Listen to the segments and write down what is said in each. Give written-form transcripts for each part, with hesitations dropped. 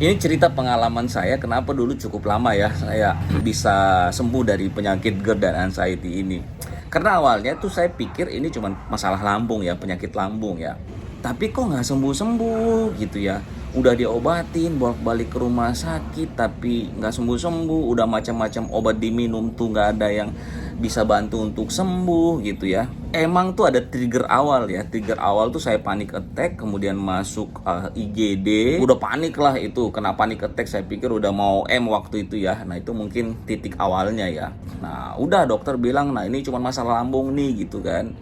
Ini cerita pengalaman saya kenapa dulu cukup lama ya saya bisa sembuh dari penyakit GERD dan anxiety ini. Karena awalnya tuh saya pikir ini cuma masalah lambung ya, penyakit lambung ya. Tapi kok nggak sembuh-sembuh gitu ya. Udah diobatin, bolak-balik ke rumah sakit tapi nggak sembuh-sembuh. Udah macam-macam obat diminum tuh nggak ada yang bisa bantu untuk sembuh gitu ya. Emang tuh ada trigger awal ya. Trigger awal tuh saya panic attack, kemudian masuk IGD. Udah panik lah itu, kena panic attack. Saya pikir udah mau waktu itu ya. Nah itu mungkin titik awalnya ya. Nah udah dokter bilang, nah ini cuma masalah lambung nih gitu kan.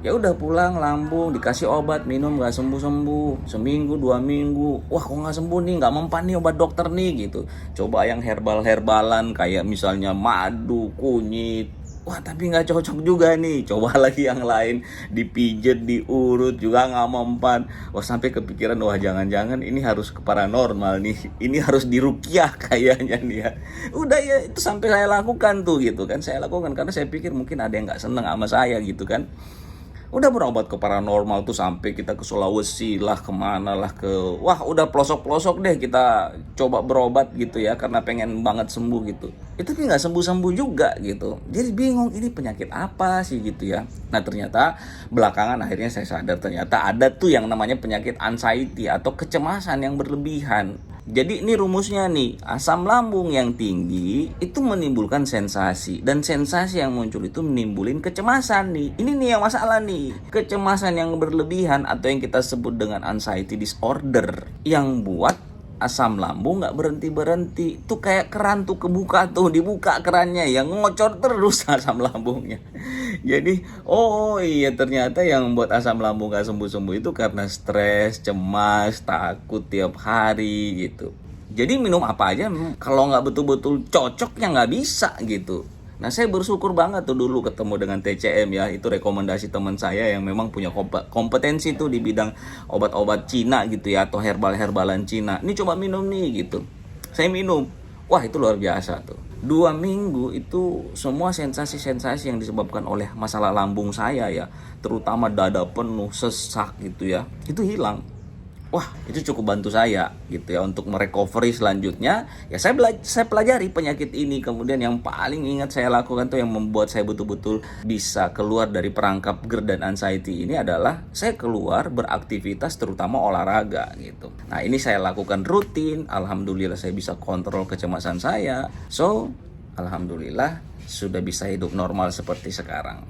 Ya udah pulang lambung, dikasih obat minum nggak sembuh sembuh, seminggu 2 minggu, wah kok nggak sembuh nih, nggak mempan nih obat dokter nih gitu. Coba yang herbalan kayak misalnya madu, kunyit, wah tapi nggak cocok juga nih. Coba lagi yang lain, dipijet, diurut juga nggak mempan. Wah sampai kepikiran, wah jangan-jangan ini harus ke paranormal nih, ini harus dirukyah kayaknya nih ya. Udah ya itu sampai saya lakukan tuh gitu kan, saya lakukan karena saya pikir mungkin ada yang nggak seneng sama saya gitu kan. Udah berobat ke paranormal tuh sampai kita ke Sulawesi lah, kemana lah, wah udah pelosok-pelosok deh kita coba berobat gitu ya, karena pengen banget sembuh gitu. Itu kan nggak sembuh-sembuh juga gitu. Jadi bingung ini penyakit apa sih gitu ya. Nah ternyata belakangan akhirnya saya sadar ternyata ada tuh yang namanya penyakit anxiety atau kecemasan yang berlebihan. Jadi ini rumusnya nih, asam lambung yang tinggi itu menimbulkan sensasi, dan sensasi yang muncul itu menimbulin kecemasan nih. Ini nih yang masalah nih, kecemasan yang berlebihan atau yang kita sebut dengan anxiety disorder yang buat asam lambung nggak berhenti tuh, kayak keran tuh kebuka tuh, dibuka kerannya yang ngocor terus asam lambungnya. Jadi oh iya ternyata yang membuat asam lambung gak sembuh-sembuh itu karena stres, cemas, takut tiap hari gitu. Jadi minum apa aja kalau nggak betul-betul cocok ya nggak bisa gitu. Nah saya bersyukur banget tuh dulu ketemu dengan TCM ya, itu rekomendasi teman saya yang memang punya kompetensi tuh di bidang obat-obat Cina gitu ya, atau herbal-herbalan Cina. Ini coba minum nih gitu. Saya minum, wah itu luar biasa tuh. 2 minggu itu semua sensasi-sensasi yang disebabkan oleh masalah lambung saya ya, terutama dada penuh, sesak gitu ya, itu hilang. Wah itu cukup bantu saya gitu ya untuk merecovery selanjutnya. Ya saya pelajari penyakit ini, kemudian yang paling ingat saya lakukan tuh yang membuat saya betul-betul bisa keluar dari perangkap GERD dan anxiety ini adalah saya keluar beraktivitas, terutama olahraga gitu. Nah ini saya lakukan rutin, alhamdulillah saya bisa kontrol kecemasan saya. So alhamdulillah sudah bisa hidup normal seperti sekarang.